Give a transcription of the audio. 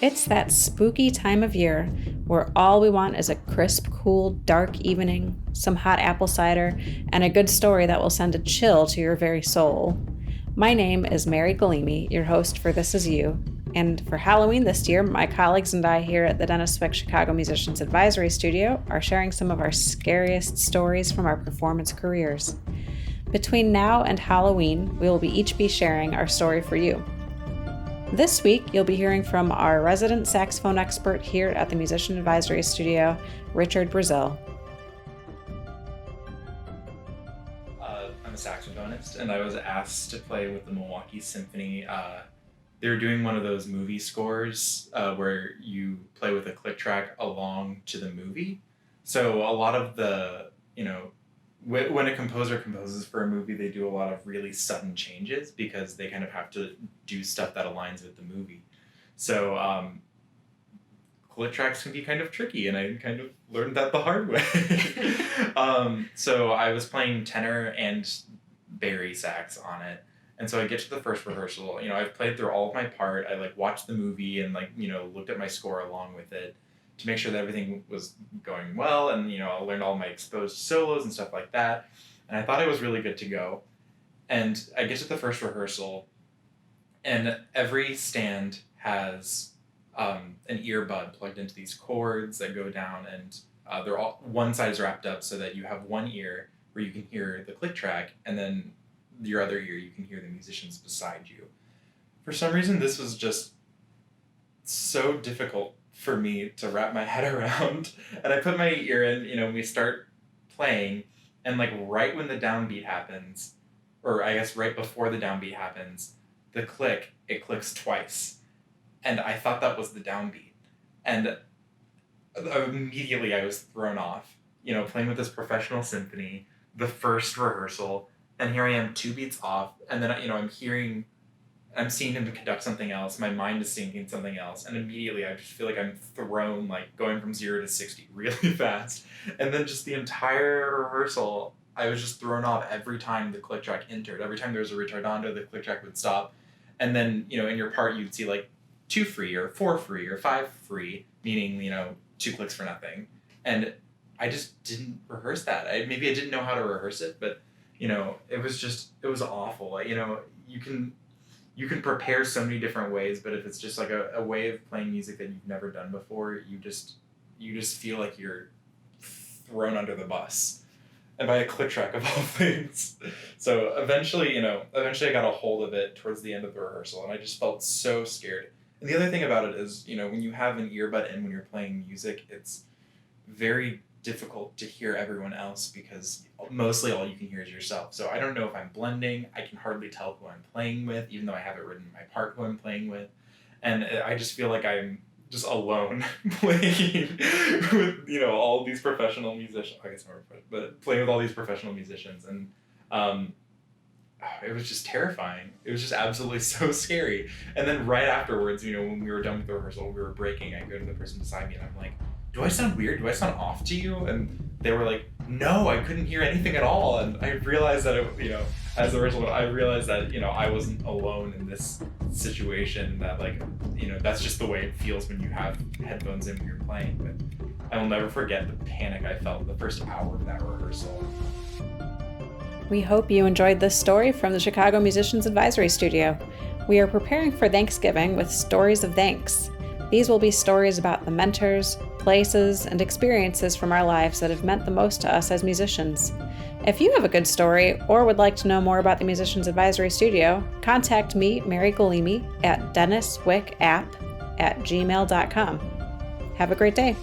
It's that spooky time of year where all we want is a crisp, cool, dark evening, some hot apple cider, and a good story that will send a chill to your very soul. My name is Mary Galimi, your host for This Is You, and for Halloween this year, my colleagues and I here at the Dennis Wick Chicago Musicians Advisory Studio are sharing some of our scariest stories from our performance careers. Between now and Halloween, we will each be sharing our story for you. This week, you'll be hearing from our resident saxophone expert here at the Musician Advisory Studio, Richard Brassele. I'm a saxophonist, and I was asked to play with the Milwaukee Symphony. They were doing one of those movie scores where you play with a click track along to the movie. So a lot of the, when a composer composes for a movie, they do a lot of really sudden changes because they kind of have to do stuff that aligns with the movie. So click tracks can be kind of tricky, and I kind of learned that the hard way. So I was playing tenor and bari sax on it. And so I get to the first rehearsal, I've played through all of my part. I watched the movie and looked at my score along with it to make sure that everything was going well, and I learned all my exposed solos and stuff like that, and I thought I was really good to go. And I get to the first rehearsal, and every stand has an earbud plugged into these cords that go down, and they're all, one side is wrapped up so that you have one ear where you can hear the click track, and then your other ear you can hear the musicians beside you. For some reason, this was just so difficult for me to wrap my head around. And I put my ear in, we start playing, and right when the downbeat happens, or I guess right before the downbeat happens, it clicks twice. And I thought that was the downbeat. And immediately I was thrown off, playing with this professional symphony, the first rehearsal, and here I am 2 beats off, and then, I'm seeing him conduct something else. My mind is thinking something else. And immediately I just feel like I'm thrown, going from 0 to 60 really fast. And then just the entire rehearsal, I was just thrown off every time the click track entered. Every time there was a retardando, the click track would stop. And then, in your part, you'd see 2 free or 4 free or 5 free, meaning, 2 clicks for nothing. And I just didn't rehearse that. Maybe I didn't know how to rehearse it, but, it was awful. You can prepare so many different ways, but if it's just a way of playing music that you've never done before, you just feel like you're thrown under the bus, and by a click track of all things. So eventually I got a hold of it towards the end of the rehearsal, and I just felt so scared. And the other thing about it is, when you have an earbud in when you're playing music, it's very difficult to hear everyone else because mostly all you can hear is yourself. So I don't know if I'm blending. I can hardly tell who I'm playing with, even though I have it written in my part who I'm playing with. And I just feel like I'm just alone playing with, all these professional musicians. I guess not, but playing with all these professional musicians. And it was just terrifying. It was just absolutely so scary. And then right afterwards, when we were done with the rehearsal, we were breaking, I go to the person beside me and I'm like, do I sound weird? Do I sound off to you? And they were like, no, I couldn't hear anything at all. And I realized that, as the original, I realized that, I wasn't alone in this situation, that that's just the way it feels when you have headphones in when you're playing. But I will never forget the panic I felt the first hour of that rehearsal. We hope you enjoyed this story from the Chicago Musicians Advisory Studio. We are preparing for Thanksgiving with stories of thanks. These will be stories about the mentors, places, and experiences from our lives that have meant the most to us as musicians. If you have a good story or would like to know more about the Musicians Advisory Studio, contact me, Mary Galimi, at denniswickapp@gmail.com. Have a great day.